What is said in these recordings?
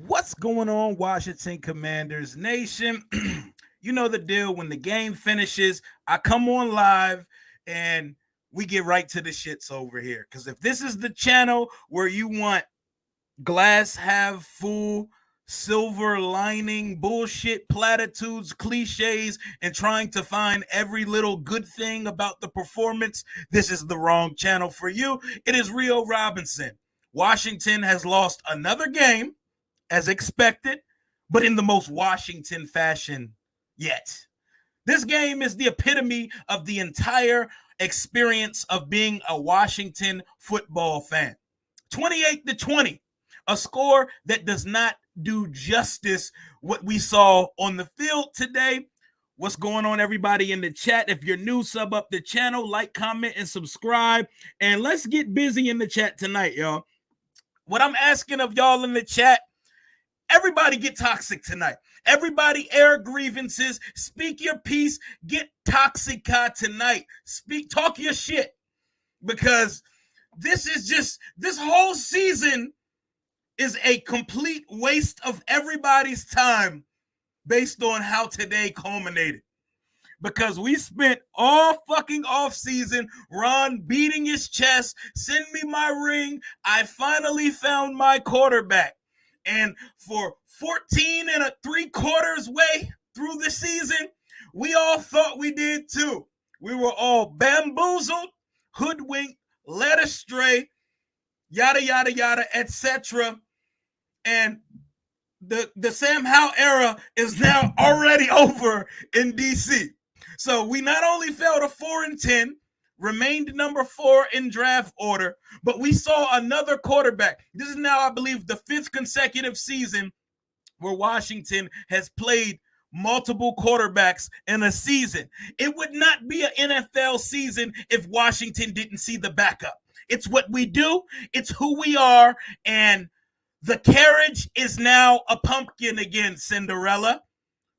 What's going on, Washington Commanders Nation? You know the deal. When the game finishes, I come on live and we get right to the shits over here. Because if this is the channel where you want glass half full, silver lining, bullshit, platitudes, cliches, and trying to find every little good thing about the performance, this is the wrong channel for you. It is Rio Robinson. Washington has lost another game as expected, but in the most Washington fashion yet. This game is the epitome of the entire experience of being a Washington football fan. 28-20, a score that does not do justice what we saw on the field today. What's going on, everybody in the chat? If you're new, sub up the channel, like, comment, and subscribe. And let's get busy in the chat tonight, y'all. What I'm asking of y'all in the chat, everybody get toxic tonight. Everybody air grievances. Speak your piece. Get toxic tonight. Talk your shit. Because this whole season is a complete waste of everybody's time based on how today culminated. Because we spent all fucking off season, Ron beating his chest, send me my ring. I finally found my quarterback. And for 14 and a 3/4 way through the season, we all thought we did too. We were all bamboozled, hoodwinked, led astray, yada, yada, yada, etc. And the Sam Howell era is now already over in DC. So we not only fell to 4-10, remained number 4 in draft order, but we saw another quarterback. This is now, I believe, the 5th consecutive season where Washington has played multiple quarterbacks in a season. It would not be an NFL season if Washington didn't see the backup. It's what we do. It's who we are. And the carriage is now a pumpkin again, Cinderella.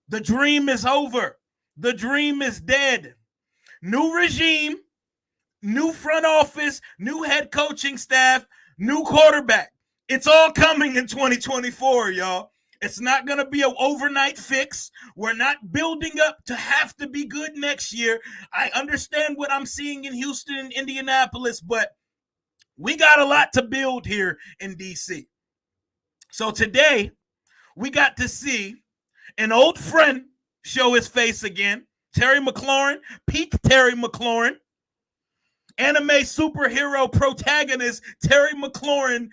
The dream is over. The dream is dead. New regime, new front office, new head coaching staff, new quarterback. It's all coming in 2024, y'all. It's not going to be an overnight fix. We're not building up to have to be good next year. I understand what I'm seeing in Houston and Indianapolis, but we got a lot to build here in DC. So today, we got to see an old friend show his face again. Terry McLaurin, peak Terry McLaurin. Anime superhero protagonist Terry McLaurin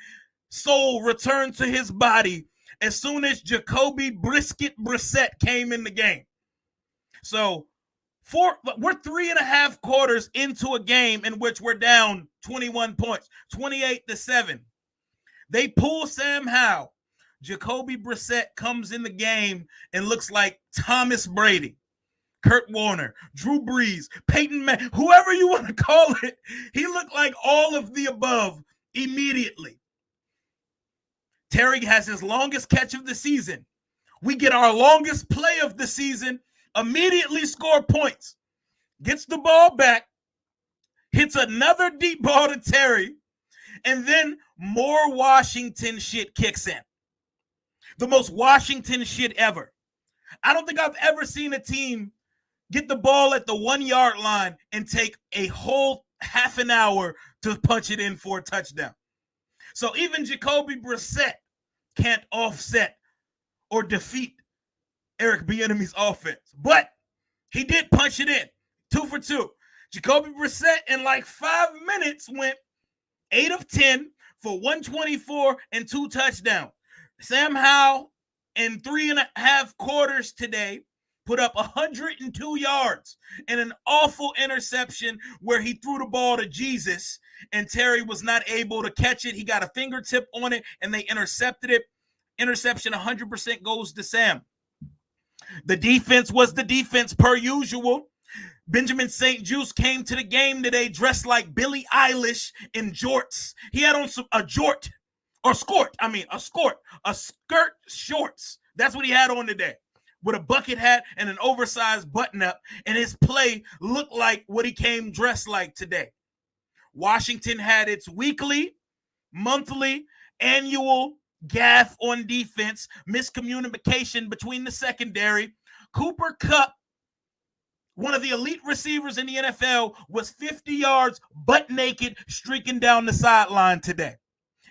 soul returned to his body as soon as Jacoby Brissett came in the game. So we're 3.5 quarters into a game in which we're down 21 points, 28-7. They pull Sam Howell. Jacoby Brissett comes in the game and looks like Thomas Brady, Kurt Warner, Drew Brees, Peyton Manning, whoever you want to call it. He looked like all of the above immediately. Terry has his longest catch of the season. We get our longest play of the season, immediately score points, gets the ball back, hits another deep ball to Terry, and then more Washington shit kicks in. The most Washington shit ever. I don't think I've ever seen a team get the ball at the 1-yard line and take a whole half an hour to punch it in for a touchdown. So even Jacoby Brissett can't offset or defeat Eric Bieniemy's offense. But he did punch it in. 2 for 2. Jacoby Brissett in like 5 minutes went 8 of 10 for 124 and 2 touchdowns. Sam Howell in 3.5 quarters today put up 102 yards and an awful interception where he threw the ball to Jesus and Terry was not able to catch it. He got a fingertip on it and they intercepted it. Interception 100% goes to Sam. The defense was the defense per usual. Benjamin St. Juste came to the game today dressed like Billie Eilish in jorts. He had on a skirt shorts. That's what he had on today, with a bucket hat and an oversized button-up, and his play looked like what he came dressed like today. Washington had its weekly, monthly, annual gaff on defense, miscommunication between the secondary. Cooper Kupp, one of the elite receivers in the NFL, was 50 yards butt naked streaking down the sideline today.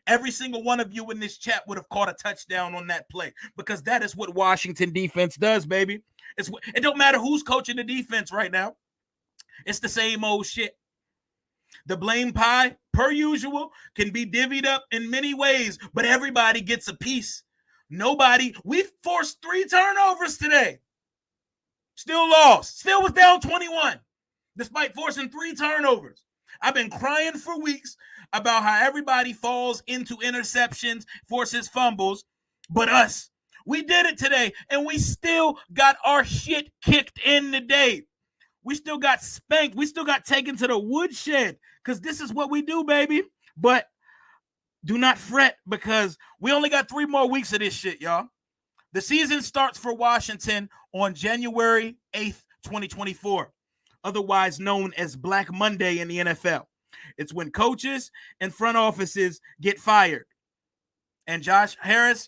Every single one of you in this chat would have caught a touchdown on that play, because that is what Washington defense does, baby. It don't matter who's coaching the defense right now. It's the same old shit. The blame pie, per usual, can be divvied up in many ways, but everybody gets a piece. We forced 3 turnovers today. Still lost. Still was down 21, despite forcing 3 turnovers. I've been crying for weeks about how everybody falls into interceptions, forces fumbles, but us. We did it today, and we still got our shit kicked in today. We still got spanked. We still got taken to the woodshed, because this is what we do, baby. But do not fret, because we only got 3 more weeks of this shit, y'all. The season starts for Washington on January 8th, 2024, otherwise known as Black Monday in the NFL. It's when coaches and front offices get fired. And Josh Harris,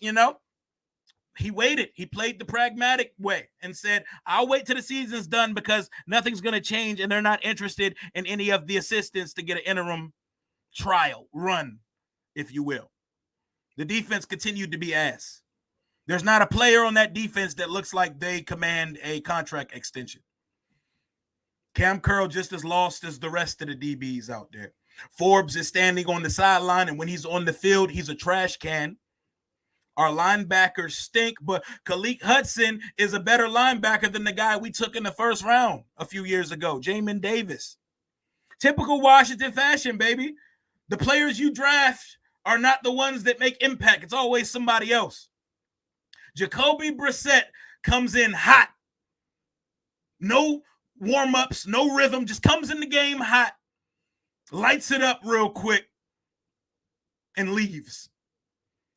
he waited. He played the pragmatic way and said, I'll wait till the season's done, because nothing's going to change and they're not interested in any of the assistants to get an interim trial run, if you will. The defense continued to be ass. There's not a player on that defense that looks like they command a contract extension. Cam Curl just as lost as the rest of the DBs out there. Forbes is standing on the sideline, and when he's on the field, he's a trash can. Our linebackers stink, but Khaleke Hudson is a better linebacker than the guy we took in the first round a few years ago, Jamin Davis. Typical Washington fashion, baby. The players you draft are not the ones that make impact. It's always somebody else. Jacoby Brissett comes in hot. No warm-ups, no rhythm, just comes in the game hot, lights it up real quick, and leaves.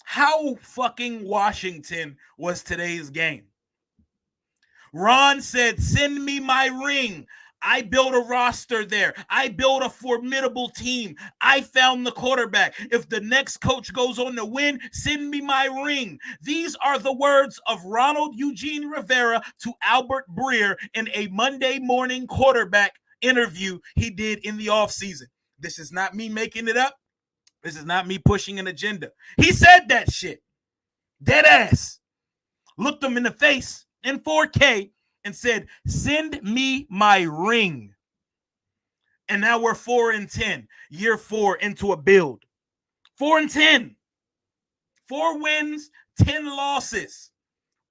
How fucking Washington was today's game? Ron said, send me my ring. I built a roster there. I built a formidable team. I found the quarterback. If the next coach goes on to win, send me my ring. These are the words of Ronald Eugene Rivera to Albert Breer in a Monday morning quarterback interview he did in the offseason. This is not me making it up. This is not me pushing an agenda. He said that shit. Dead ass. Looked him in the face in 4K and said, send me my ring. And now we're 4-10. Year 4 into a build. 4-10. 4 wins, 10 losses.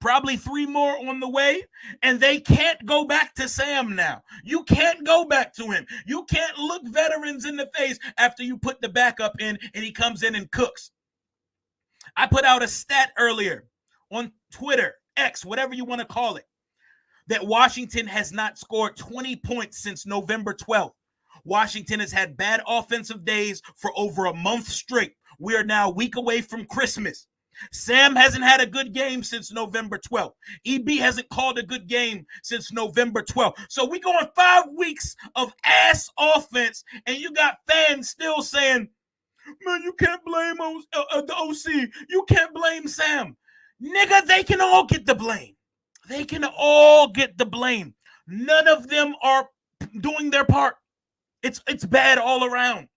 Probably 3 more on the way. And they can't go back to Sam now. You can't go back to him. You can't look veterans in the face after you put the backup in and he comes in and cooks. I put out a stat earlier on Twitter, X, whatever you want to call it, that Washington has not scored 20 points since November 12th. Washington has had bad offensive days for over a month straight. We are now a week away from Christmas. Sam hasn't had a good game since November 12th. EB hasn't called a good game since November 12th. So we going 5 weeks of ass offense, and you got fans still saying, man, you can't blame the OC. You can't blame Sam. Nigga, they can all get the blame. They can all get the blame. None of them are doing their part. It's bad all around.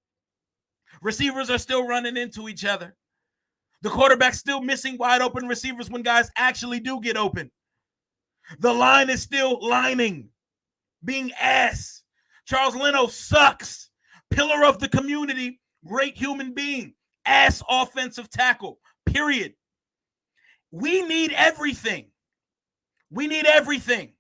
Receivers are still running into each other. The quarterback's still missing wide open receivers when guys actually do get open. The line is still lining, being ass. Charles Leno sucks. Pillar of the community, great human being, ass offensive tackle, period. We need everything. We need everything.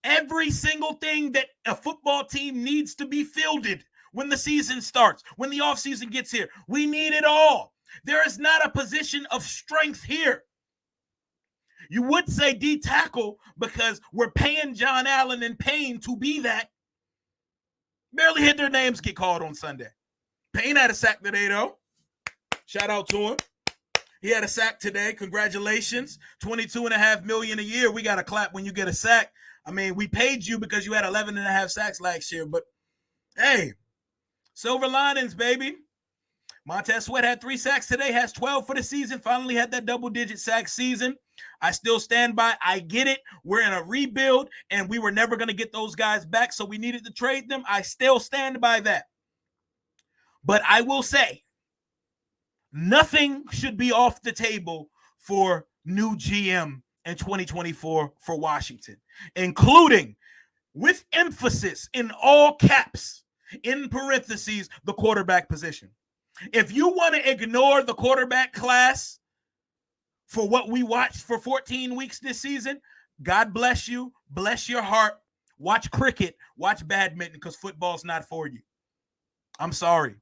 Every single thing that a football team needs to be fielded when the season starts, when the offseason gets here. We need it all. There is not a position of strength here. You would say D tackle because we're paying John Allen and Payne to be that. Barely hit their names get called on Sunday. Payne had a sack today, though. Shout out to him. He had a sack today. Congratulations. $22.5 million a year. We got to clap when you get a sack. I mean, we paid you because you had 11.5 sacks last year. But, hey, silver linings, baby. Montez Sweat had 3 sacks today, has 12 for the season, finally had that double-digit sack season. I still stand by. I get it. We're in a rebuild, and we were never going to get those guys back, so we needed to trade them. I still stand by that. But I will say, nothing should be off the table for new GM in 2024 for Washington, including, with emphasis in all caps, in parentheses, the quarterback position. If you want to ignore the quarterback class for what we watched for 14 weeks this season, God bless you. Bless your heart. Watch cricket. Watch badminton, because football's not for you. I'm sorry.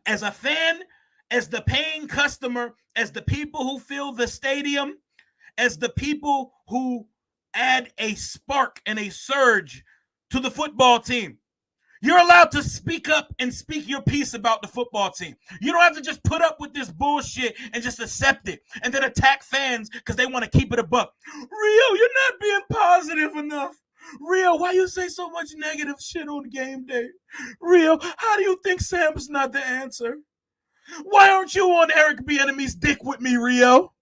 As a fan, as the paying customer, as the people who fill the stadium, as the people who add a spark and a surge to the football team, you're allowed to speak up and speak your piece about the football team. You don't have to just put up with this bullshit and just accept it and then attack fans because they want to keep it a buck. Rio, you're not being positive enough. Rio, why you say so much negative shit on game day? Rio, how do you think Sam's not the answer? Why aren't you on Eric Bieniemy's dick with me, Rio?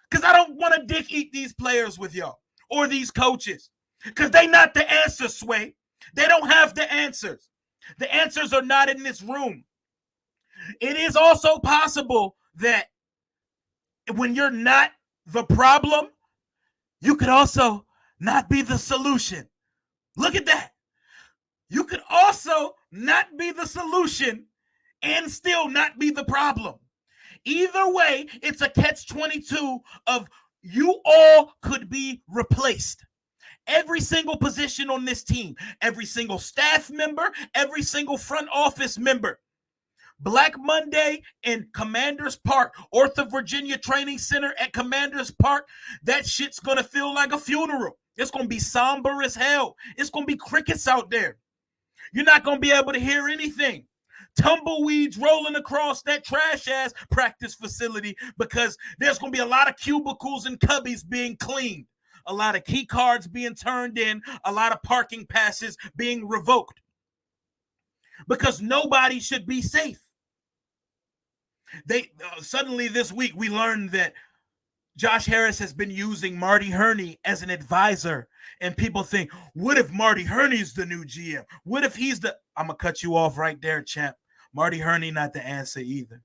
Because I don't want to dick eat these players with y'all or these coaches, because they not the answer, Sway. They don't have the answers. The answers are not in this room. It is also possible that when you're not the problem, you could also not be the solution. Look at that. You could also not be the solution and still not be the problem. Either way, it's a catch-22 of you all could be replaced. Every single position on this team, every single staff member, every single front office member. Black Monday in Commanders Park, Ortho Virginia Training Center at Commanders Park, that shit's going to feel like a funeral. It's going to be somber as hell. It's going to be crickets out there. You're not going to be able to hear anything. Tumbleweeds rolling across that trash-ass practice facility, because there's going to be a lot of cubicles and cubbies being cleaned. A lot of key cards being turned in, a lot of parking passes being revoked, because nobody should be safe. Suddenly this week we learned that Josh Harris has been using Marty Herney as an advisor, and people think, what if Marty Herney's the new GM? What if he's the... I'm going to cut you off right there, champ. Marty Herney not the answer either.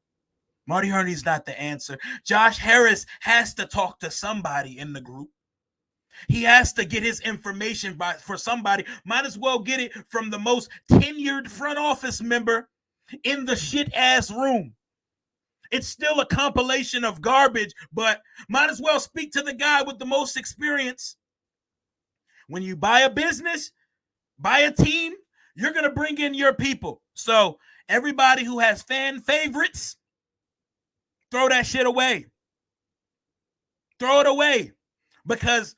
Marty Herney's not the answer. Josh Harris has to talk to somebody in the group. He has to get his information for somebody. Might as well get it from the most tenured front office member in the shit-ass room. It's still a compilation of garbage, but might as well speak to the guy with the most experience. When you buy a business, buy a team, you're going to bring in your people. So everybody who has fan favorites, throw that shit away. Throw it away, because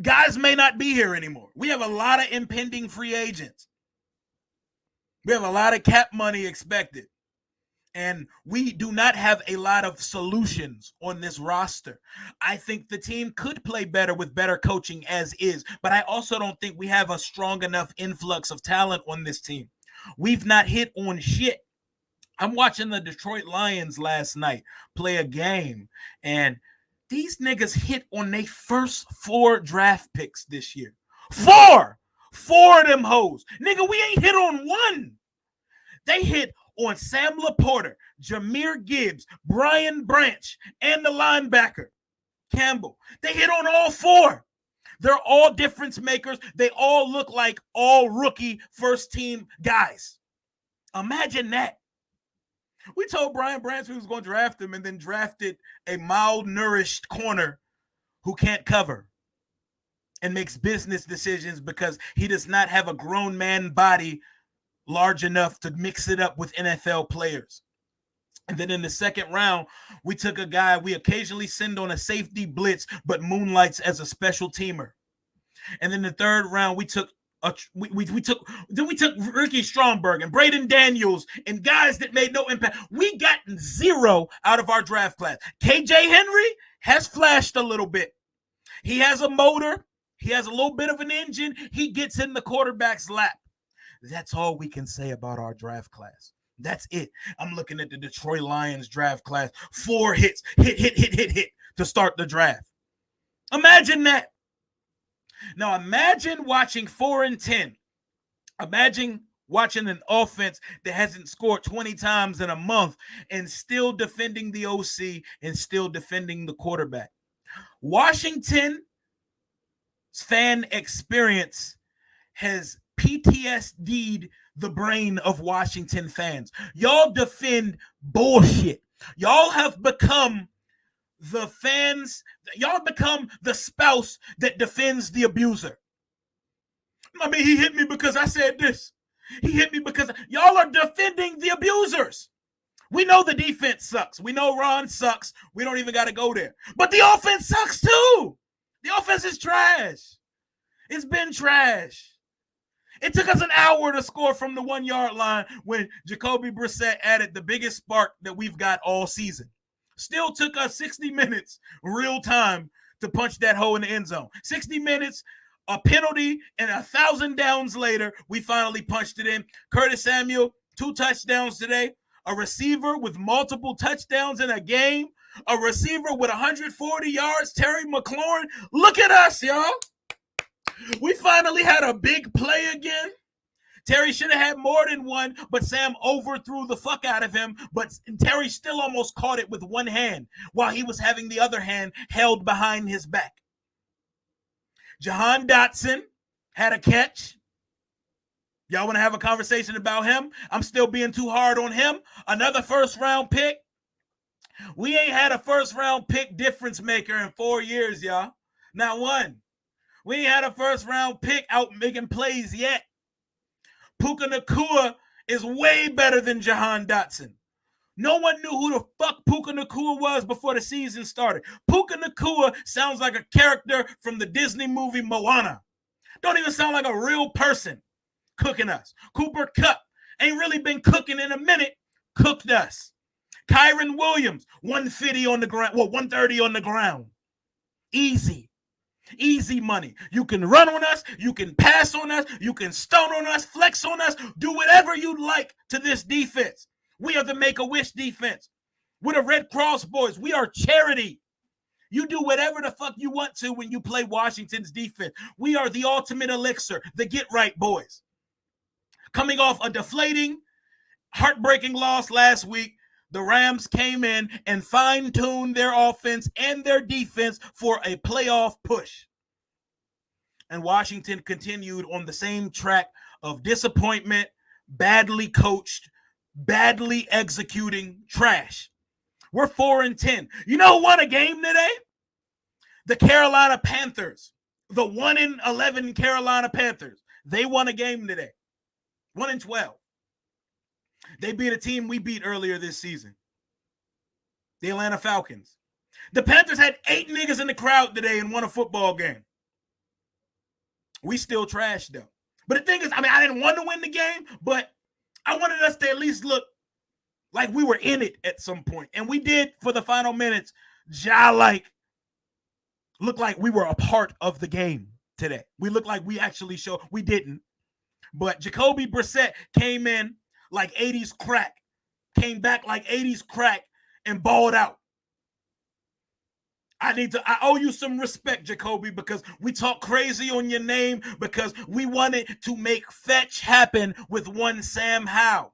guys may not be here anymore. We have a lot of impending free agents. We have a lot of cap money expected. And we do not have a lot of solutions on this roster. I think the team could play better with better coaching as is, but I also don't think we have a strong enough influx of talent on this team. We've not hit on shit. I'm watching the Detroit Lions last night play a game, and these niggas hit on their first 4 draft picks this year. 4! 4 of them hoes. Nigga, we ain't hit on one. They hit on Sam Laporta, Jahmyr Gibbs, Brian Branch, and the linebacker, Campbell. They hit on all 4. They're all difference makers. They all look like all rookie first-team guys. Imagine that. We told Brian Branch we was going to draft him, and then drafted a malnourished corner who can't cover and makes business decisions because he does not have a grown man body large enough to mix it up with NFL players. And then in the second round, we took a guy we occasionally send on a safety blitz, but moonlights as a special teamer. And then the third round, we took Ricky Stromberg and Braden Daniels and guys that made no impact. We got 0 out of our draft class. KJ Henry has flashed a little bit. He has a motor. He has a little bit of an engine. He gets in the quarterback's lap. That's all we can say about our draft class. That's it. I'm looking at the Detroit Lions draft class. 4 hits. Hit to start the draft. Imagine that. Now imagine watching 4-10. Imagine watching an offense that hasn't scored 20 times in a month and still defending the OC and still defending the quarterback. Washington's fan experience has PTSD'd the brain of Washington fans. Y'all defend bullshit. Y'all have become the fans. Y'all have become the spouse that defends the abuser. I mean, he hit me because I said this. He hit me because y'all are defending the abusers. We know the defense sucks. We know Ron sucks. We don't even got to go there. But the offense sucks too. The offense is trash. It's been trash. It took us an hour to score from the 1 yard line when Jacoby Brissett added the biggest spark that we've got all season. Still took us 60 minutes real time to punch that hole in the end zone. 60 minutes, a penalty, and 1,000 downs later, we finally punched it in. Curtis Samuel, 2 touchdowns today. A receiver with multiple touchdowns in a game. A receiver with 140 yards, Terry McLaurin. Look at us, y'all. We finally had a big play again. Terry should have had more than one, but Sam overthrew the fuck out of him. But Terry still almost caught it with one hand while he was having the other hand held behind his back. Jahan Dotson had a catch. Y'all want to have a conversation about him? I'm still being too hard on him. Another first-round pick. We ain't had a first-round pick difference maker in 4 years, y'all. Not one. We ain't had a first-round pick out making plays yet. Puka Nacua is way better than Jahan Dotson. No one knew who the fuck Puka Nacua was before the season started. Puka Nacua sounds like a character from the Disney movie Moana. Don't even sound like a real person cooking us. Cooper Kupp ain't really been cooking in a minute. Cooked us. Kyron Williams, 150 on the ground. Well, 130 on the ground. Easy. Easy money. You can run on us. You can pass on us. You can stone on us, flex on us. Do whatever you like to this defense. We are the Make-A-Wish defense. We're the Red Cross boys. We are charity. You do whatever the fuck you want to when you play Washington's defense. We are the ultimate elixir, the get-right boys. Coming off a deflating, heartbreaking loss last week, the Rams came in and fine-tuned their offense and their defense for a playoff push. And Washington continued on the same track of disappointment, badly coached, badly executing trash. We're 4-10. You know who won a game today? The Carolina Panthers. The 1-11 Carolina Panthers. They won a game today. 1-12. They beat a team we beat earlier this season. The Atlanta Falcons. The Panthers had 8 niggas in the crowd today and won a football game. We still trash though. But the thing is, I didn't want to win the game, but I wanted us to at least look like we were in it at some point. And we did for the final minutes. Look like we were a part of the game today. We looked like we actually showed. We didn't. But Jacoby Brissett came in like 80s crack. Came back like 80s crack and balled out. I owe you some respect, Jacoby, because we talk crazy on your name because we wanted to make fetch happen with one Sam Howell.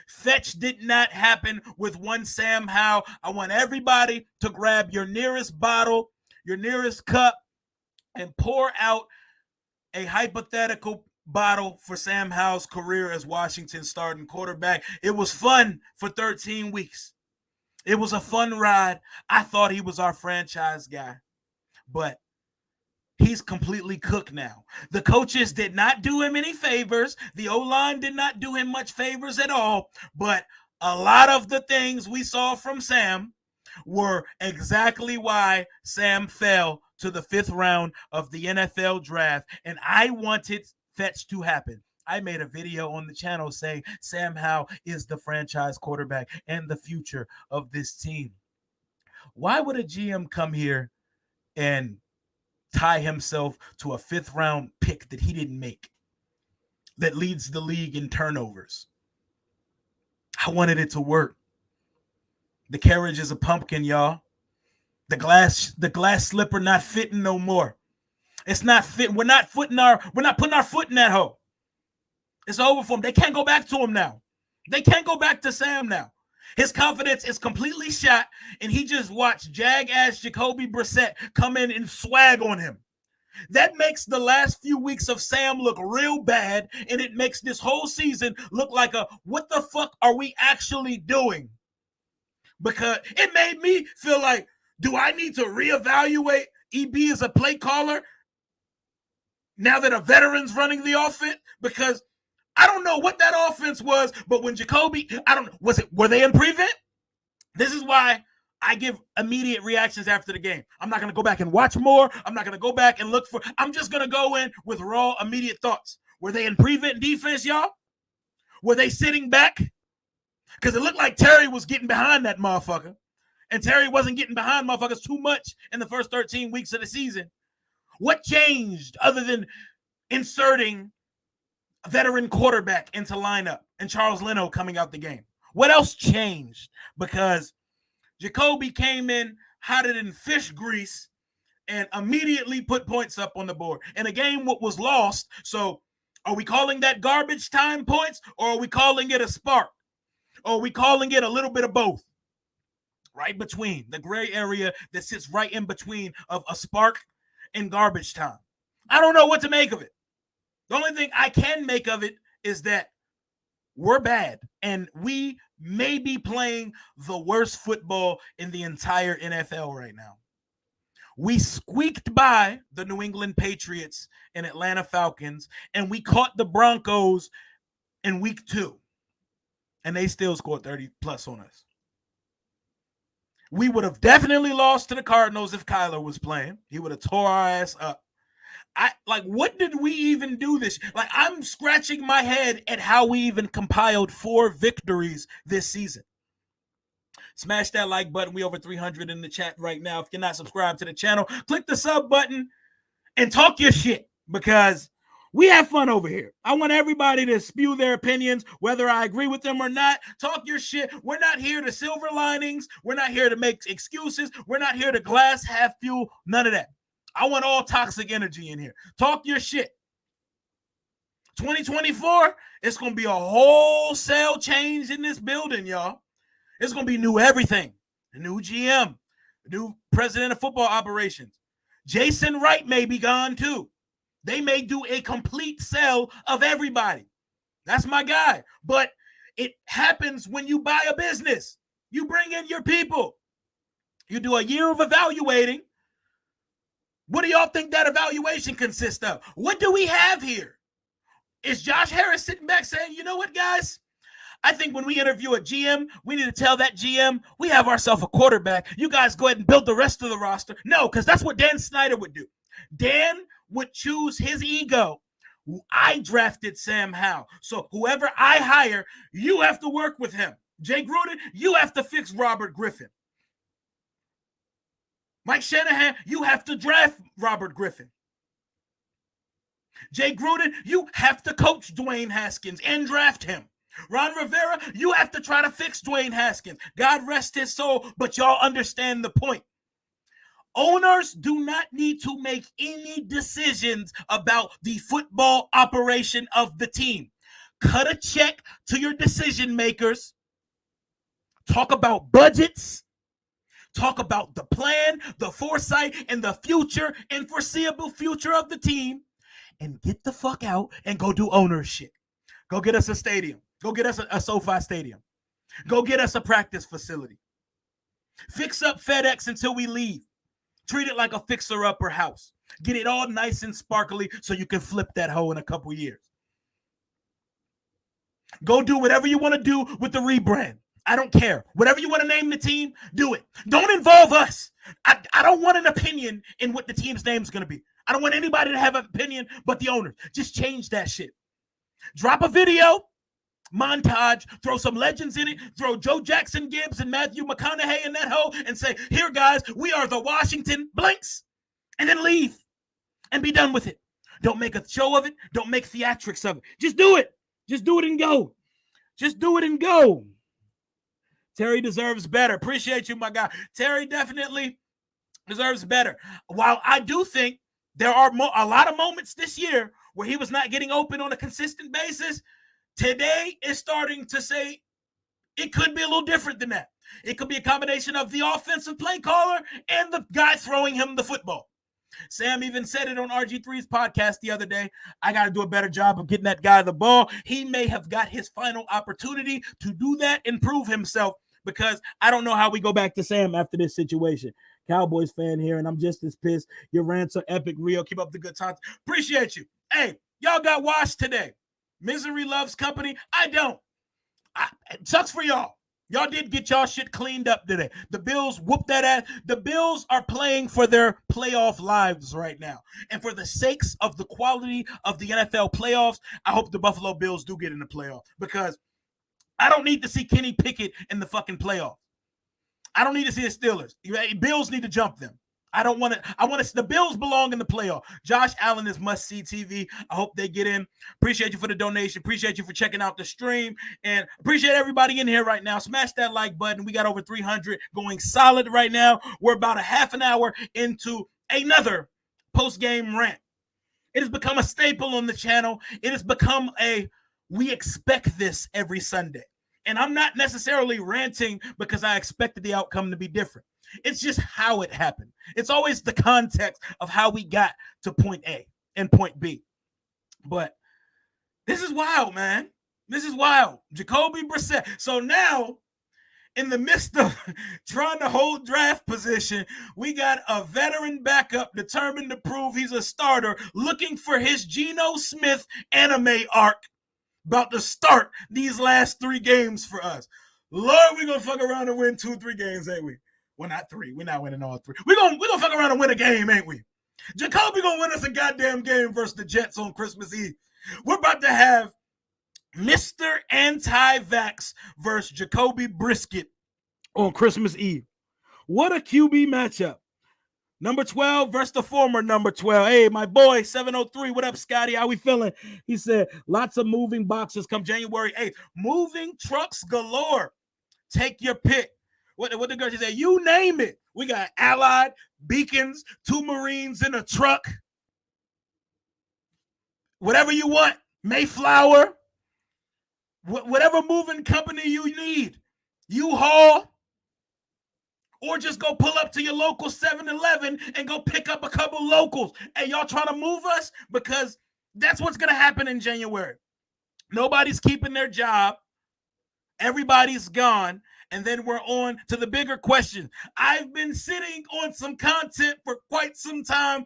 Fetch did not happen with one Sam Howell. I want everybody to grab your nearest bottle, your nearest cup, and pour out a hypothetical bottle for Sam Howell's career as Washington's starting quarterback. It was fun for 13 weeks. It was a fun ride. I thought he was our franchise guy, but he's completely cooked now. The coaches did not do him any favors. The O-line did not do him much favors at all, but a lot of the things we saw from Sam were exactly why Sam fell to the 5th round of the NFL draft, and I wanted Fetch to happen. I made a video on the channel saying Sam Howell is the franchise quarterback and the future of this team. Why would a GM come here and tie himself to a 5th round pick that he didn't make, that leads the league in turnovers? I wanted it to work. The carriage is a pumpkin, y'all. The glass slipper not fitting no more. It's not fit. We're not putting our foot in that hole. It's over for him. They can't go back to him now. They can't go back to Sam now. His confidence is completely shot, and he just watched jag-ass Jacoby Brissett come in and swag on him. That makes the last few weeks of Sam look real bad, and it makes this whole season look like a what the fuck are we actually doing? Because it made me feel like, do I need to reevaluate EB as a play caller now that a veteran's running the offense? Because I don't know what that offense was, but when Jacoby, were they in prevent? This is why I give immediate reactions after the game. I'm not going to go back and watch more. I'm not going to go back and look for, I'm just going to go in with raw, immediate thoughts. Were they in prevent defense, y'all? Were they sitting back? Because it looked like Terry was getting behind that motherfucker. And Terry wasn't getting behind motherfuckers too much in the first 13 weeks of the season. What changed other than inserting a veteran quarterback into lineup and Charles Leno coming out the game? What else changed? Because Jacoby came in hotter than fish grease and immediately put points up on the board. And a game was lost. So are we calling that garbage time points, or are we calling it a spark? Or are we calling it a little bit of both? Right between, the gray area that sits right in between of a spark and garbage time. I don't know what to make of it. The only thing I can make of it is that we're bad, and we may be playing the worst football in the entire NFL right now. We squeaked by the New England Patriots and Atlanta Falcons, and we caught the Broncos in week 2, and they still scored 30 plus on us. We would have definitely lost to the Cardinals if Kyler was playing. He would have tore our ass up. What did we even do this? I'm scratching my head at how we even compiled 4 victories this season. Smash that like button. We over 300 in the chat right now. If you're not subscribed to the channel, click the sub button and talk your shit, because we have fun over here. I want everybody to spew their opinions, whether I agree with them or not. Talk your shit. We're not here to silver linings. We're not here to make excuses. We're not here to glass half full. None of that. I want all toxic energy in here. Talk your shit. 2024, it's going to be a wholesale change in this building, y'all. It's going to be new everything. A new GM, a new president of football operations. Jason Wright may be gone too. They may do a complete sell of everybody. That's my guy. But it happens when you buy a business. You bring in your people. You do a year of evaluating. What do y'all think that evaluation consists of? What do we have here? Is Josh Harris sitting back saying, you know what, guys? I think when we interview a GM, we need to tell that GM we have ourselves a quarterback. You guys go ahead and build the rest of the roster. No, because that's what Dan Snyder would do. Dan would choose his ego. I drafted Sam Howell. So whoever I hire, you have to work with him. Jay Gruden, you have to fix Robert Griffin. Mike Shanahan, you have to draft Robert Griffin. Jay Gruden, you have to coach Dwayne Haskins and draft him. Ron Rivera, you have to try to fix Dwayne Haskins. God rest his soul, but y'all understand the point. Owners do not need to make any decisions about the football operation of the team. Cut a check to your decision makers. Talk about budgets. Talk about the plan, the foresight, and the future and foreseeable future of the team. And get the fuck out and go do owner shit. Go get us a stadium. Go get us a SoFi stadium. Go get us a practice facility. Fix up FedEx until we leave. Treat it like a fixer-upper house. Get it all nice and sparkly so you can flip that hoe in a couple years. Go do whatever you want to do with the rebrand. I don't care. Whatever you want to name the team, do it. Don't involve us. I don't want an opinion in what the team's name is going to be. I don't want anybody to have an opinion but the owner. Just change that shit. Drop a video, montage, throw some legends in it, throw Joe Jackson Gibbs and Matthew McConaughey in that hoe and say, here, guys, we are the Washington blanks, and then leave and be done with it. Don't make a show of it. Don't make theatrics of it. Just do it. Just do it and go. Just do it and go. Terry deserves better. Appreciate you, my guy. Terry definitely deserves better. While I do think there are a lot of moments this year where he was not getting open on a consistent basis, today is starting to say it could be a little different than that. It could be a combination of the offensive play caller and the guy throwing him the football. Sam even said it on RG3's podcast the other day. I got to do a better job of getting that guy the ball. He may have got his final opportunity to do that and prove himself, because I don't know how we go back to Sam after this situation. Cowboys fan here, and I'm just as pissed. Your rants are epic, Rio. Keep up the good times. Appreciate you. Hey, y'all got washed today. Misery loves company. I don't. It sucks for y'all. Y'all did get y'all shit cleaned up today. The Bills whooped that ass. The Bills are playing for their playoff lives right now. And for the sakes of the quality of the NFL playoffs, I hope the Buffalo Bills do get in the playoff, because I don't need to see Kenny Pickett in the fucking playoff. I don't need to see the Steelers. Bills need to jump them. I don't want to. I want to. The Bills belong in the playoff. Josh Allen is must-see TV. I hope they get in. Appreciate you for the donation. Appreciate you for checking out the stream. And appreciate everybody in here right now. Smash that like button. We got over 300 going solid right now. We're about a half an hour into another post-game rant. It has become a staple on the channel. It has become we expect this every Sunday. And I'm not necessarily ranting because I expected the outcome to be different. It's just how it happened. It's always the context of how we got to point A and point B. But this is wild, man. This is wild. Jacoby Brissett. So now, in the midst of trying to hold draft position, we got a veteran backup determined to prove he's a starter, looking for his Geno Smith anime arc, about to start these last 3 games for us. Lord, we're going to fuck around and win 2-3 games, ain't we? Well, not 3. We're not winning all 3. We're gonna fuck around and win a game, ain't we? Jacoby going to win us a goddamn game versus the Jets on Christmas Eve. We're about to have Mr. Anti-Vax versus Jacoby Brissett on Christmas Eve. What a QB matchup. Number 12 versus the former number 12. Hey, my boy, 703. What up, Scotty? How we feeling? He said, lots of moving boxes come January 8th. Moving trucks galore. Take your pick. What the girl said, you name it. We got Allied, Beacons, 2 Marines in a truck. Whatever you want. Mayflower. Whatever moving company you need. U-Haul. Or just go pull up to your local 7-Eleven and go pick up a couple locals. Hey, y'all trying to move us? Because that's what's going to happen in January. Nobody's keeping their job. Everybody's gone. And then we're on to the bigger question. I've been sitting on some content for quite some time.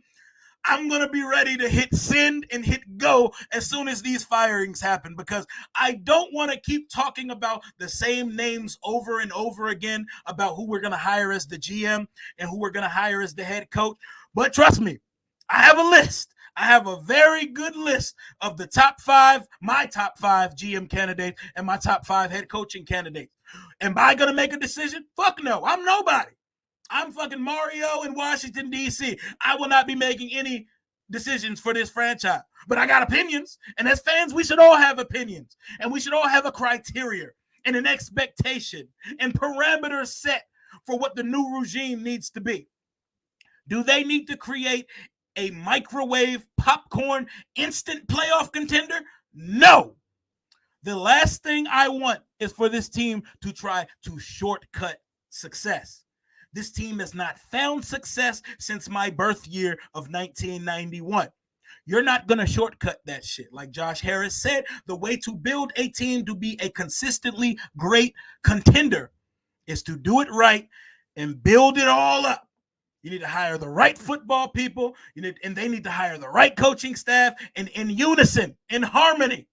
I'm going to be ready to hit send and hit go as soon as these firings happen, because I don't want to keep talking about the same names over and over again about who we're going to hire as the GM and who we're going to hire as the head coach. But trust me, I have a list. I have a very good list of the top 5, my top 5 GM candidates and my top 5 head coaching candidates. Am I going to make a decision? Fuck no. I'm nobody. I'm fucking Mario in Washington, D.C. I will not be making any decisions for this franchise. But I got opinions. And as fans, we should all have opinions. And we should all have a criteria and an expectation and parameters set for what the new regime needs to be. Do they need to create a microwave popcorn instant playoff contender? No. The last thing I want is for this team to try to shortcut success. This team has not found success since my birth year of 1991. You're not going to shortcut that shit. Like Josh Harris said, the way to build a team to be a consistently great contender is to do it right and build it all up. You need to hire the right football people, and they need to hire the right coaching staff, and in unison, in harmony.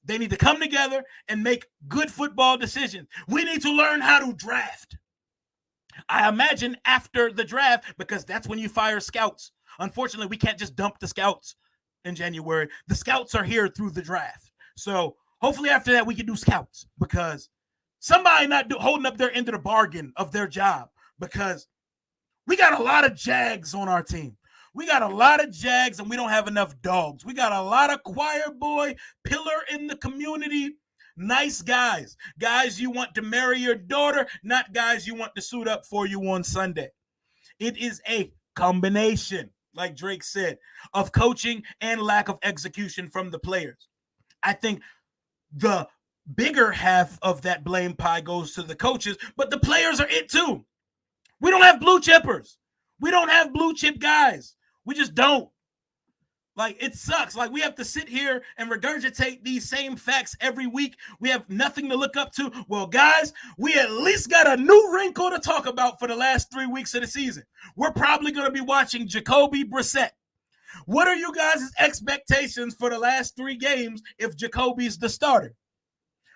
They need to come together and make good football decisions. We need to learn how to draft. I imagine after the draft, because that's when you fire scouts. Unfortunately, we can't just dump the scouts in January. The scouts are here through the draft. So hopefully after that, we can do scouts, because somebody not holding up their end of the bargain of their job, because we got a lot of Jags on our team. We got a lot of Jags, and we don't have enough dogs. We got a lot of choir boy, pillar in the community, Nice guys. Guys you want to marry your daughter, not guys you want to suit up for you on Sunday. It is a combination, like Drake said, of coaching and lack of execution from the players. I think the bigger half of that blame pie goes to the coaches, but the players are it too. We don't have blue chippers. We don't have blue chip guys. We just don't. Like, it sucks. Like, we have to sit here and regurgitate these same facts every week. We have nothing to look up to. Well, guys, we at least got a new wrinkle to talk about for the last 3 weeks of the season. We're probably going to be watching Jacoby Brissett. What are you guys' expectations for the last 3 games if Jacoby's the starter?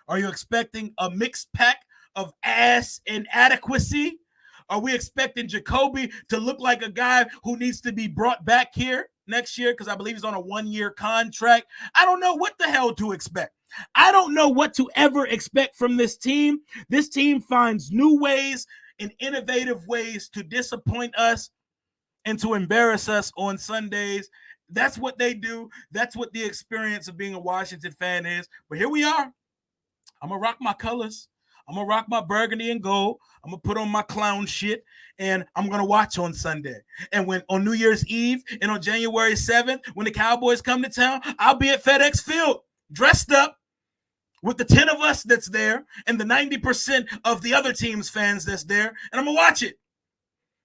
Are you expecting a mixed pack of ass and inadequacy? Are we expecting Jacoby to look like a guy who needs to be brought back here next year? Because I believe he's on a 1-year contract. I don't know what the hell to expect. I don't know what to ever expect from this team. This team finds new ways and innovative ways to disappoint us and to embarrass us on Sundays. That's what they do. That's what the experience of being a Washington fan is. But here we are. I'm going to rock my colors. I'm going to rock my burgundy and gold. I'm going to put on my clown shit, and I'm going to watch on Sunday. And when on New Year's Eve and on January 7th, when the Cowboys come to town, I'll be at FedEx Field dressed up with the 10 of us that's there and the 90% of the other team's fans that's there, and I'm going to watch it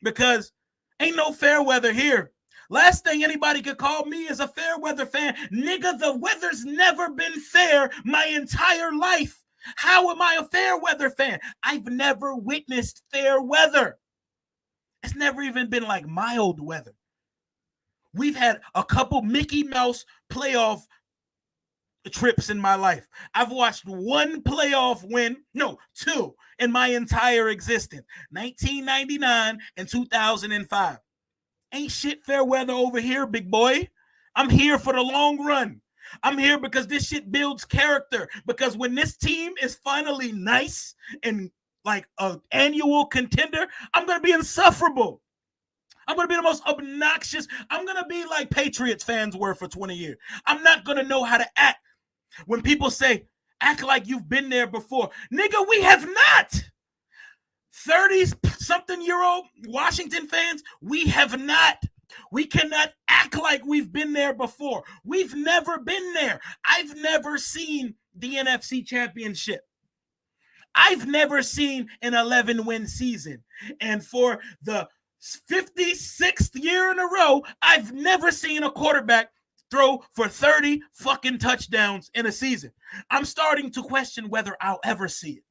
because ain't no fair weather here. Last thing anybody could call me is a fair weather fan. Nigga, the weather's never been fair my entire life. How am I a fair weather fan? I've never witnessed fair weather. It's never even been like mild weather. We've had a couple Mickey Mouse playoff trips in my life. I've watched 1 playoff win, no, 2 in my entire existence. 1999 and 2005. Ain't shit fair weather over here, big boy. I'm here for the long run. I'm here because this shit builds character. Because when this team is finally nice and like an annual contender, I'm going to be insufferable. I'm going to be the most obnoxious. I'm going to be like Patriots fans were for 20 years. I'm not going to know how to act. When people say, act like you've been there before. Nigga, we have not. 30-something-year-old Washington fans, we have not. We cannot act like we've been there before. We've never been there. I've never seen the NFC Championship. I've never seen an 11-win season. And for the 56th year in a row, I've never seen a quarterback throw for 30 fucking touchdowns in a season. I'm starting to question whether I'll ever see it.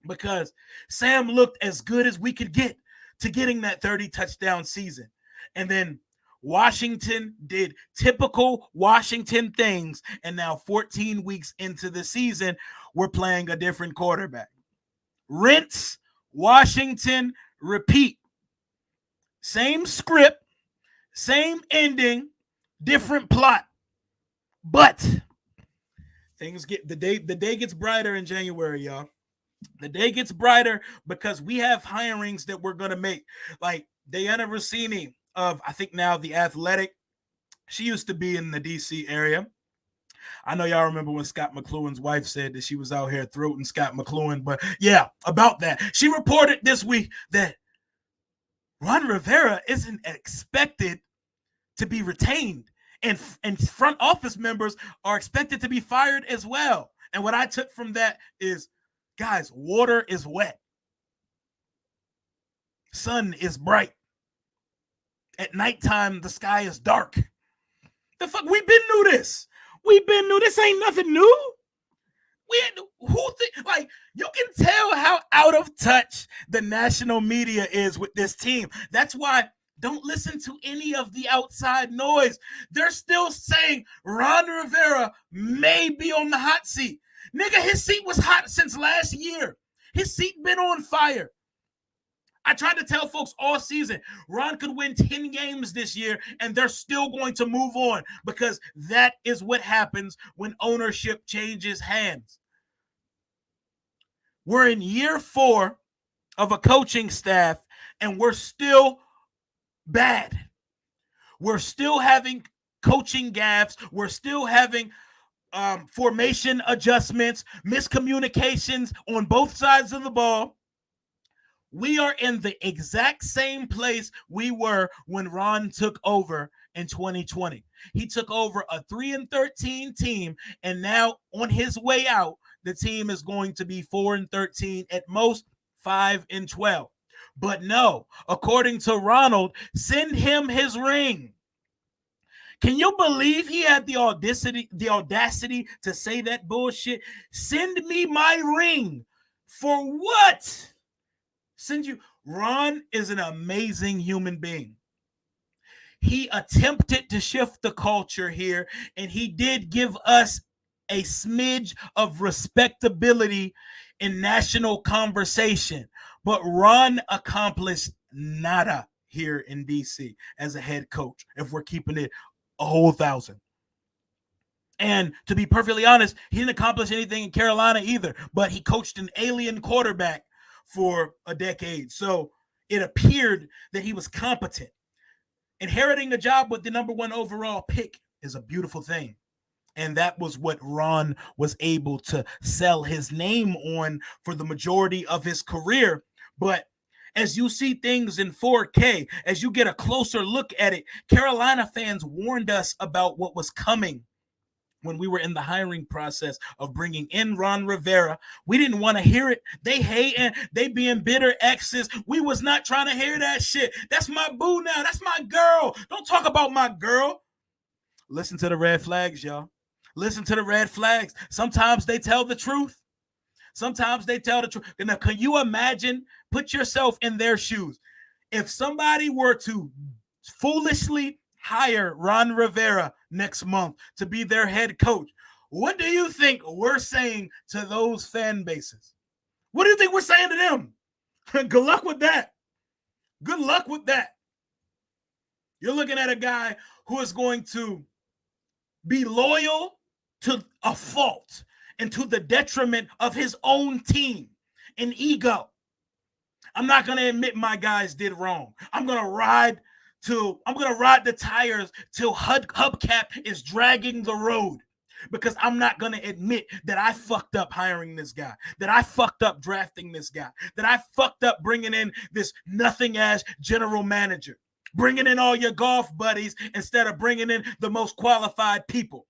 Because Sam looked as good as we could get to getting that 30 touchdown season. And then Washington did typical Washington things. And now 14 weeks into the season, we're playing a different quarterback. Rinse, Washington, repeat. Same script, same ending, different plot. But things get the day gets brighter in January, y'all. The day gets brighter because we have hirings that we're going to make. Like Diana Rossini of, I think now The Athletic. She used to be in the D.C. area. I know y'all remember when Scott McLuhan's wife said that she was out here throating Scott McLuhan. But yeah, about that. She reported this week that Ron Rivera isn't expected to be retained. And front office members are expected to be fired as well. And what I took from that is, guys, water is wet. Sun is bright. At nighttime, the sky is dark. The fuck? We've been through this. This ain't nothing new. Like, you can tell how out of touch the national media is with this team. That's why don't listen to any of the outside noise. They're still saying Ron Rivera may be on the hot seat. Nigga, his seat was hot since last year. His seat been on fire. I tried to tell folks all season, Ron could win 10 games this year, and they're still going to move on because that is what happens when ownership changes hands. We're in year 4 of a coaching staff, and we're still bad. We're still having coaching gaffes. We're still having formation adjustments, miscommunications on both sides of the ball. We are in the exact same place we were when Ron took over in 2020. He took over a 3-13 team, and now on his way out, the team is going to be 4-13, at most 5-12. But no, according to Ronald, send him his ring. Can you believe he had the audacity to say that bullshit? Send me my ring. For what? Send you. Ron is an amazing human being. He attempted to shift the culture here, and he did give us a smidge of respectability in national conversation. But Ron accomplished nada here in DC as a head coach, if we're keeping it a whole thousand. And to be perfectly honest, he didn't accomplish anything in Carolina either, but he coached an alien quarterback for a decade. So it appeared that he was competent. Inheriting a job with the number 1 overall pick is a beautiful thing. And that was what Ron was able to sell his name on for the majority of his career. But as you see things in 4K, as you get a closer look at it, Carolina fans warned us about what was coming when we were in the hiring process of bringing in Ron Rivera. We didn't want to hear it. They hating, they being bitter exes. We was not trying to hear that shit. That's my boo now. That's my girl. Don't talk about my girl. Listen to the red flags, y'all. Listen to the red flags. Sometimes they tell the truth. Sometimes they tell the truth. Now, can you imagine? Put yourself in their shoes. If somebody were to foolishly hire Ron Rivera next month to be their head coach, what do you think we're saying to those fan bases? What do you think we're saying to them? Good luck with that. Good luck with that. You're looking at a guy who is going to be loyal to a fault and to the detriment of his own team and ego. I'm not going to admit my guys did wrong. I'm going to ride the tires till hubcap is dragging the road, because I'm not going to admit that I fucked up hiring this guy, that I fucked up drafting this guy, that I fucked up bringing in this nothing-ass general manager, bringing in all your golf buddies instead of bringing in the most qualified people.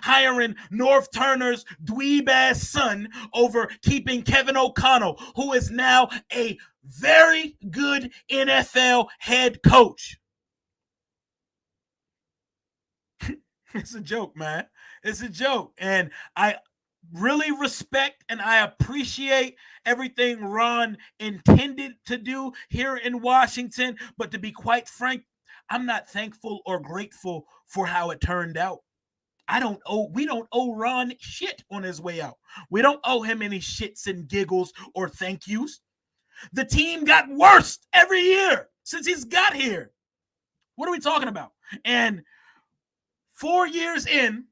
Hiring North Turner's dweeb-ass son over keeping Kevin O'Connell, who is now a very good NFL head coach. It's a joke, man. It's a joke. And I really respect and I appreciate everything Ron intended to do here in Washington. But to be quite frank, I'm not thankful or grateful for how it turned out. We don't owe Ron shit on his way out. We don't owe him any shits and giggles or thank yous. The team got worse every year since he's got here. What are we talking about? And 4 years in,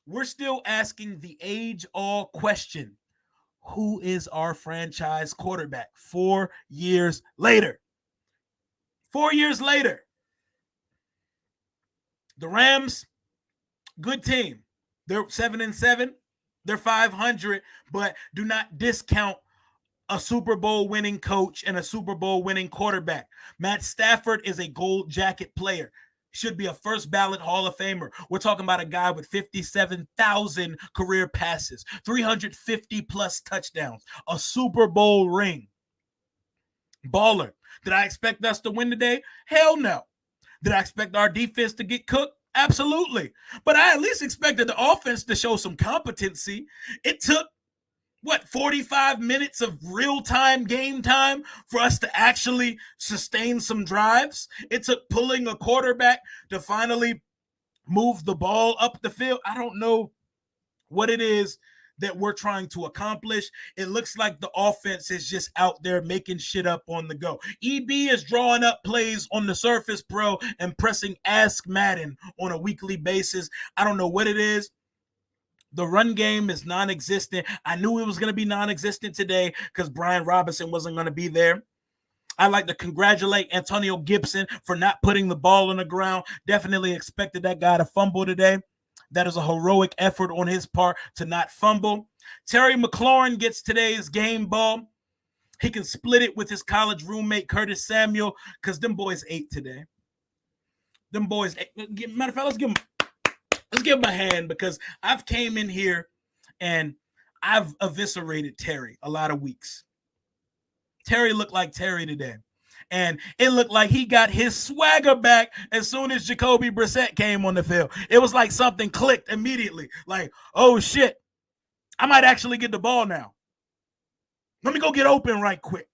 we're still asking the age-old question. Who is our franchise quarterback? 4 years later. 4 years later. The Rams, good team. They're 7-7. They're 500, but do not discount a Super Bowl winning coach and a Super Bowl winning quarterback. Matt Stafford is a gold jacket player. Should be a first ballot Hall of Famer. We're talking about a guy with 57,000 career passes, 350 plus touchdowns, a Super Bowl ring. Baller. Did I expect us to win today? Hell no. Did I expect our defense to get cooked? Absolutely. But I at least expected the offense to show some competency. It took, 45 minutes of real-time game time for us to actually sustain some drives? It took pulling a quarterback to finally move the ball up the field. I don't know what it is that we're trying to accomplish. It looks like the offense is just out there making shit up on the go. EB is drawing up plays on the Surface Pro and pressing Ask Madden on a weekly basis. I don't know what it is. The run game is non-existent. I knew it was going to be non-existent today because Brian Robinson wasn't going to be there. I'd like to congratulate Antonio Gibson for not putting the ball on the ground. Definitely expected that guy to fumble today. That is a heroic effort on his part to not fumble. Terry McLaurin gets today's game ball. He can split it with his college roommate, Curtis Samuel, because them boys ate today. Them boys ate. Matter of fact, let's give him a hand, because I've came in here and I've eviscerated Terry a lot of weeks. Terry looked like Terry today. And it looked like he got his swagger back as soon as Jacoby Brissett came on the field. It was like something clicked immediately. Like, oh, shit, I might actually get the ball now. Let me go get open right quick.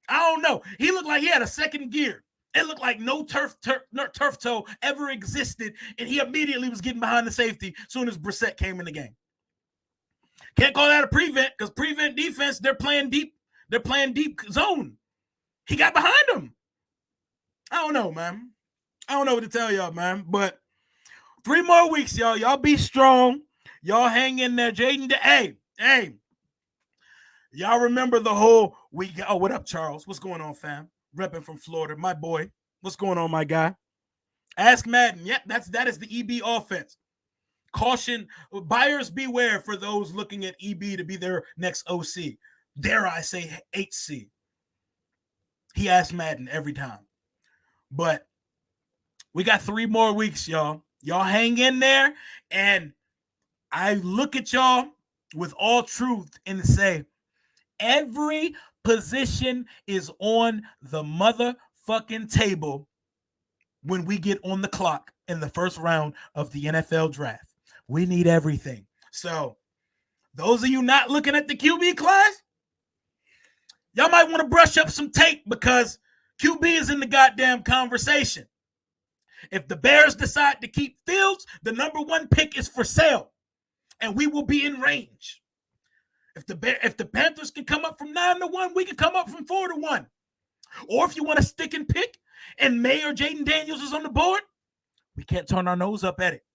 I don't know. He looked like he had a second gear. It looked like no turf toe ever existed, and he immediately was getting behind the safety as soon as Brissett came in the game. Can't call that a prevent, because prevent defense, they're playing deep. They're playing deep zone. He got behind him. I don't know, man. I don't know what to tell y'all, man. But 3 more weeks, y'all. Y'all be strong. Y'all hang in there. Jaden, hey. Y'all remember the whole week. Oh, what up, Charles? What's going on, fam? Repping from Florida. My boy. What's going on, my guy? Ask Madden. Yeah, that is the EB offense. Caution, buyers beware for those looking at EB to be their next OC. Dare I say HC. He asked Madden every time. But we got 3 more weeks, y'all. Y'all hang in there. And I look at y'all with all truth and say, every position is on the motherfucking table when we get on the clock in the first round of the NFL draft. We need everything. So those of you not looking at the QB class, y'all might want to brush up some tape, because QB is in the goddamn conversation. If the Bears decide to keep Fields, the number 1 pick is for sale, and we will be in range. If the Panthers can come up from 9-1, we can come up from 4-1. Or if you want to stick and pick, and May or Jaden Daniels is on the board, we can't turn our nose up at it.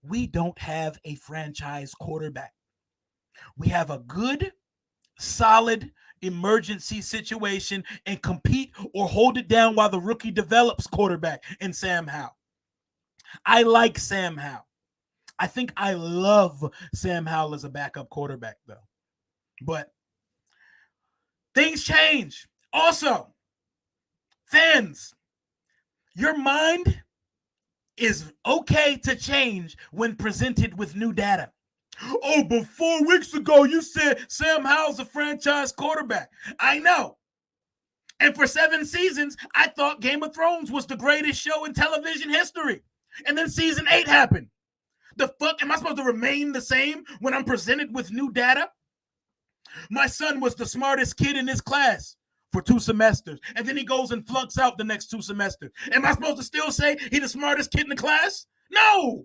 We don't have a franchise quarterback. We have a good, solid emergency situation and compete or hold it down while the rookie develops quarterback in Sam Howell. I like Sam Howell. I think I love Sam Howell as a backup quarterback, though. But things change. Also, fans, your mind is okay to change when presented with new data. Oh, but 4 weeks ago, you said Sam Howell's a franchise quarterback. I know. And for 7 seasons, I thought Game of Thrones was the greatest show in television history. And then season 8 happened. The fuck? Am I supposed to remain the same when I'm presented with new data? My son was the smartest kid in his class for 2 semesters. And then he goes and flunks out the next 2 semesters. Am I supposed to still say he's the smartest kid in the class? No.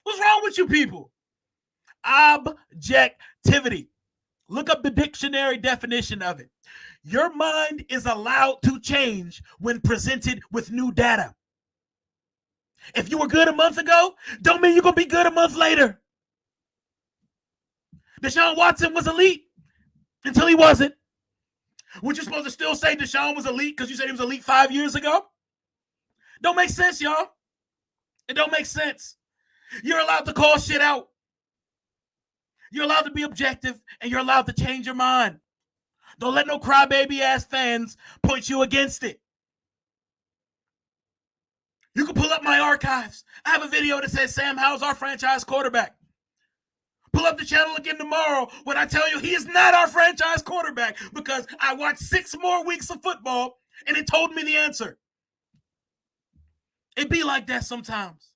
What's wrong with you people? Objectivity. Look up the dictionary definition of it. Your mind is allowed to change when presented with new data. If you were good a month ago, don't mean you're going to be good a month later. Deshaun Watson was elite until he wasn't. Would you supposed to still say Deshaun was elite because you said he was elite 5 years ago? Don't make sense, y'all. It don't make sense. You're allowed to call shit out. You're allowed to be objective, and you're allowed to change your mind. Don't let no crybaby ass fans point you against it. You can pull up my archives. I have a video that says Sam Howell's our franchise quarterback. Pull up the channel again tomorrow when I tell you he is not our franchise quarterback, because I watched 6 more weeks of football and it told me the answer. It be like that sometimes.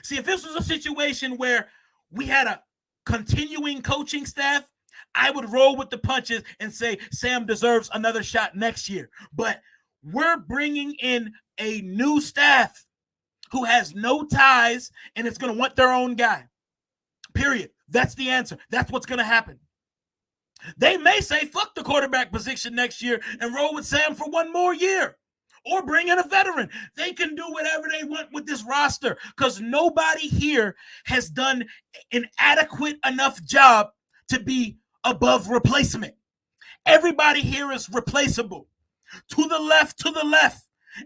See, if this was a situation where we had a continuing coaching staff, I would roll with the punches and say Sam deserves another shot next year. But we're bringing in a new staff who has no ties and it's going to want their own guy. Period. That's the answer. That's what's going to happen. They may say fuck the quarterback position next year and roll with Sam for 1 more year, or bring in a veteran. They can do whatever they want with this roster, because nobody here has done an adequate enough job to be above replacement. Everybody here is replaceable. To the left.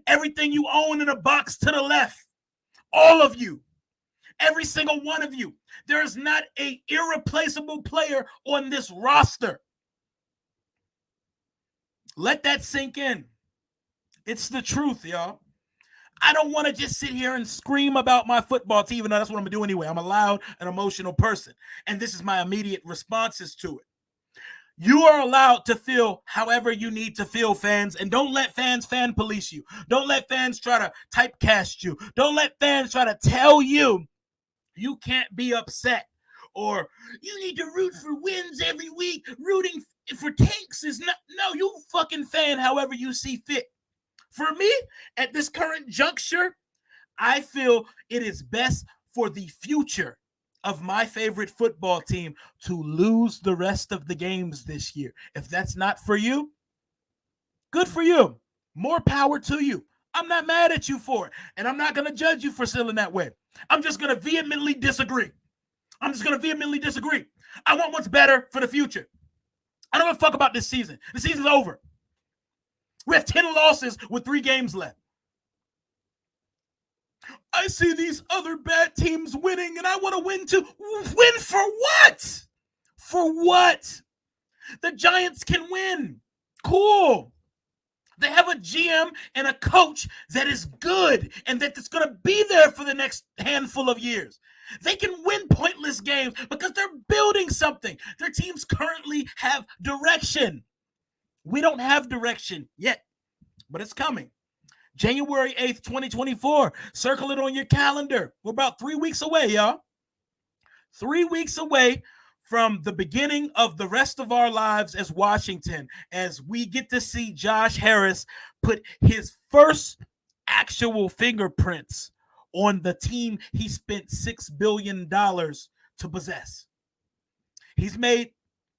Everything you own in a box to the left. All of you. Every single one of you. There is not an irreplaceable player on this roster. Let that sink in. It's the truth, y'all. I don't want to just sit here and scream about my football team, even though that's what I'm going to do anyway. I'm a loud and emotional person, and this is my immediate responses to it. You are allowed to feel however you need to feel, fans, and don't let fans fan police you. Don't let fans try to typecast you. Don't let fans try to tell you you can't be upset or you need to root for wins every week. Rooting for tanks is not, no, you fucking fan however you see fit. For me, at this current juncture, I feel it is best for the future of my favorite football team to lose the rest of the games this year. If that's not for you, good for you. More power to you. I'm not mad at you for it, and I'm not going to judge you for feeling that way. I'm just going to vehemently disagree. I want what's better for the future. I don't give a fuck about this season. The season's over. We have 10 losses with 3 games left. I see these other bad teams winning, and I want to win too. Win for what? For what? The Giants can win. Cool. They have a GM and a coach that is good and that's going to be there for the next handful of years. They can win pointless games because they're building something. Their teams currently have direction. We don't have direction yet, but it's coming. January 8th, 2024. Circle it on your calendar. We're about 3 weeks away, y'all. 3 weeks away from the beginning of the rest of our lives as Washington, as we get to see Josh Harris put his first actual fingerprints on the team he spent $6 billion to possess. He's made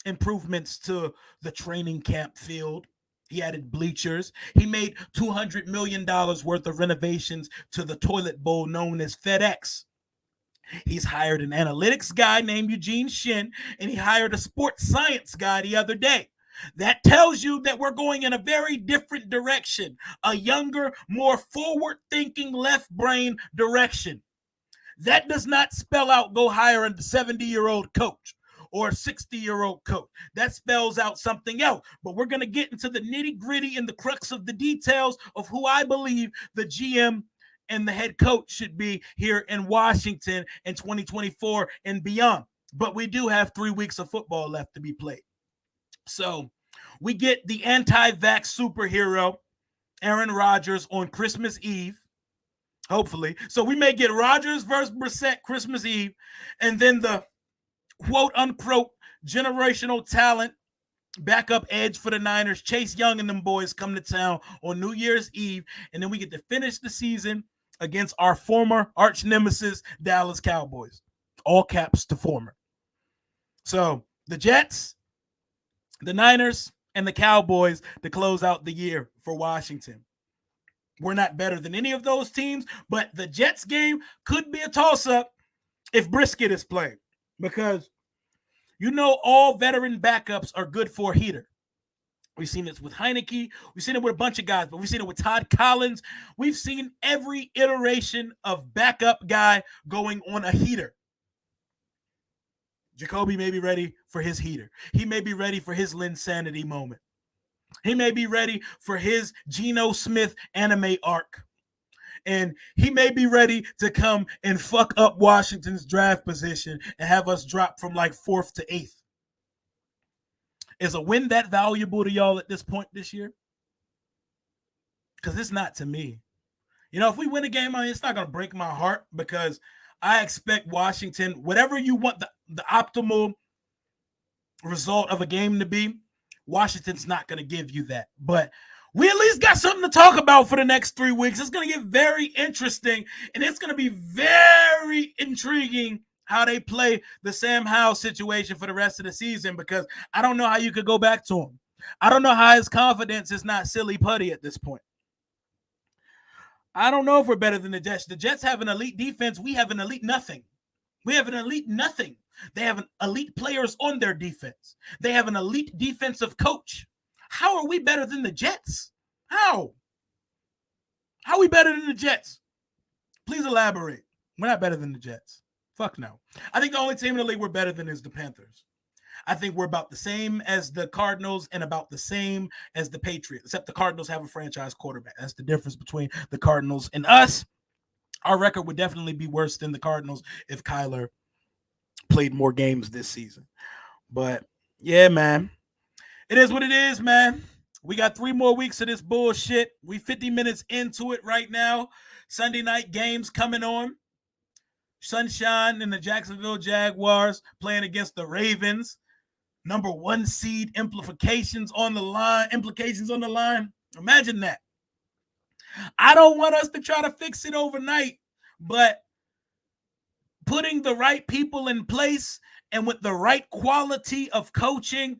improvements to the training camp field. He added bleachers. He made $200 million worth of renovations to the toilet bowl known as FedEx. He's hired an analytics guy named Eugene Shin, and he hired a sports science guy the other day. That tells you that we're going in a very different direction, a younger, more forward-thinking left brain direction. That does not spell out go hire a 70-year-old coach or a 60-year-old coach. That spells out something else. But we're going to get into the nitty-gritty and the crux of the details of who I believe the GM and the head coach should be here in Washington in 2024 and beyond. But we do have 3 weeks of football left to be played. So we get the anti-vax superhero, Aaron Rodgers, on Christmas Eve. Hopefully. So we may get Rodgers versus Brissett Christmas Eve, and then the quote-unquote generational talent backup edge for the Niners, Chase Young and them boys come to town on New Year's Eve, and then we get to finish the season against our former arch nemesis, Dallas Cowboys. All caps to former. So the Jets, the Niners, and the Cowboys to close out the year for Washington. We're not better than any of those teams, but the Jets game could be a toss-up if Brissett is playing, because you know all veteran backups are good for a heater. We've seen this with Heineke. We've seen it with a bunch of guys, but we've seen it with Todd Collins. We've seen every iteration of backup guy going on a heater. Jacoby may be ready for his heater. He may be ready for his Linsanity moment. He may be ready for his Geno Smith anime arc. And he may be ready to come and fuck up Washington's draft position and have us drop from like 4th to 8th. Is a win that valuable to y'all at this point this year? Because it's not to me. You know, if we win a game, it's not going to break my heart, because I expect Washington, whatever you want the optimal result of a game to be, Washington's not going to give you that. But we at least got something to talk about for the next 3 weeks. It's going to get very interesting, and it's going to be very intriguing how they play the Sam Howell situation for the rest of the season, because I don't know how you could go back to him. I don't know how his confidence is not silly putty at this point. I don't know if we're better than the Jets. The Jets have an elite defense. We have an elite nothing. We have an elite nothing. They have an elite players on their defense. They have an elite defensive coach. How are we better than the Jets? How? How are we better than the Jets? Please elaborate. We're not better than the Jets. Fuck no. I think the only team in the league we're better than is the Panthers. I think we're about the same as the Cardinals and about the same as the Patriots, except the Cardinals have a franchise quarterback. That's the difference between the Cardinals and us. Our record would definitely be worse than the Cardinals if Kyler played more games this season. But yeah, man, it is what it is, man. We got 3 more weeks of this bullshit. We 50 minutes into it right now. Sunday night games coming on. Sunshine and the Jacksonville Jaguars playing against the Ravens. Number 1 seed implications on the line. Imagine that. I don't want us to try to fix it overnight, but putting the right people in place and with the right quality of coaching,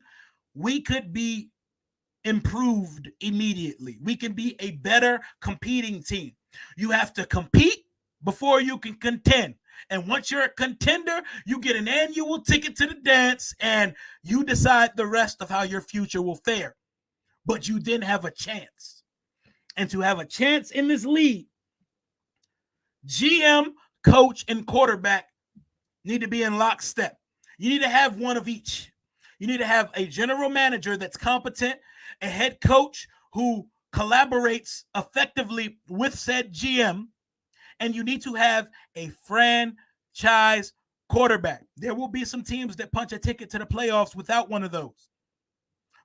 we could be improved immediately. We can be a better competing team. You have to compete before you can contend. And once you're a contender, you get an annual ticket to the dance and you decide the rest of how your future will fare. But you didn't have a chance. And to have a chance in this league, GM, coach, and quarterback need to be in lockstep. You need to have one of each. You need to have a general manager that's competent, a head coach who collaborates effectively with said GM, and you need to have a franchise quarterback. There will be some teams that punch a ticket to the playoffs without one of those.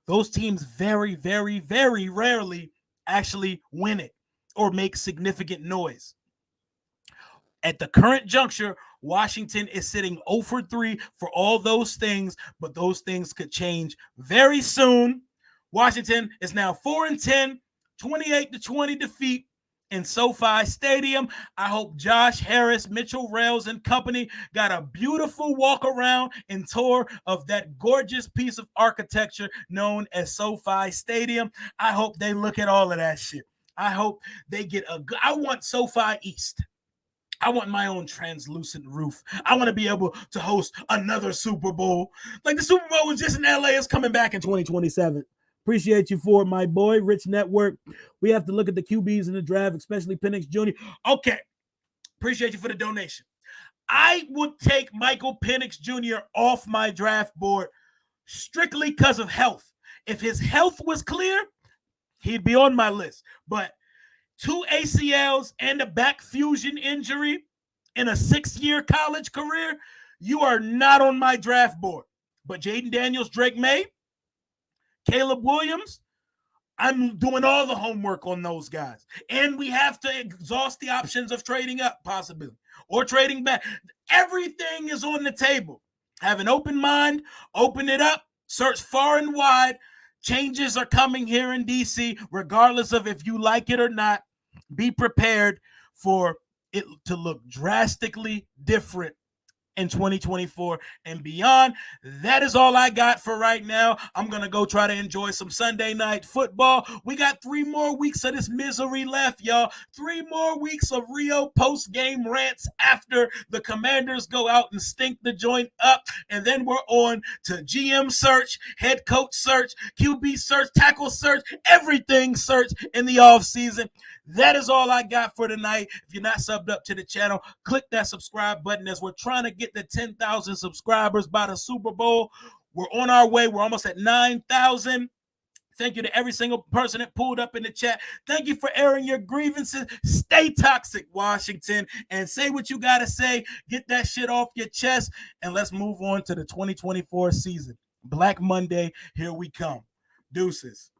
Those teams very, very, very rarely actually win it or make significant noise. At the current juncture, Washington is sitting 0 for 3 for all those things, but those things could change very soon. Washington is now 4-10, 28-20 defeat in SoFi Stadium. I hope Josh Harris, Mitchell Rails, and company got a beautiful walk around and tour of that gorgeous piece of architecture known as SoFi Stadium. I hope they look at all of that shit. I hope they get I want SoFi East. I want my own translucent roof. I want to be able to host another Super Bowl. Like the Super Bowl was just in LA. It's coming back in 2027. Appreciate you for it, my boy. Rich Network. We have to look at the QBs in the draft, especially Penix Jr. Okay. Appreciate you for the donation. I would take Michael Penix Jr. off my draft board strictly because of health. If his health was clear, he'd be on my list. But 2 ACLs and a back fusion injury in a 6-year college career, you are not on my draft board. But Jaden Daniels, Drake May, Caleb Williams, I'm doing all the homework on those guys. And we have to exhaust the options of trading up, possibly, or trading back. Everything is on the table. Have an open mind, open it up, search far and wide. Changes are coming here in DC, regardless of if you like it or not. Be prepared for it to look drastically different in 2024 and beyond. That is all I got for right now. I'm going to go try to enjoy some Sunday night football. We got 3 more weeks of this misery left, y'all. 3 more weeks of Rio post-game rants after the Commanders go out and stink the joint up. And then we're on to GM search, head coach search, QB search, tackle search, everything search in the offseason. That is all I got for tonight. If you're not subbed up to the channel, click that subscribe button as we're trying to get to 10,000 subscribers by the Super Bowl. We're on our way. We're almost at 9,000. Thank you to every single person that pulled up in the chat. Thank you for airing your grievances. Stay toxic, Washington, and say what you got to say. Get that shit off your chest, and let's move on to the 2024 season. Black Monday, here we come. Deuces.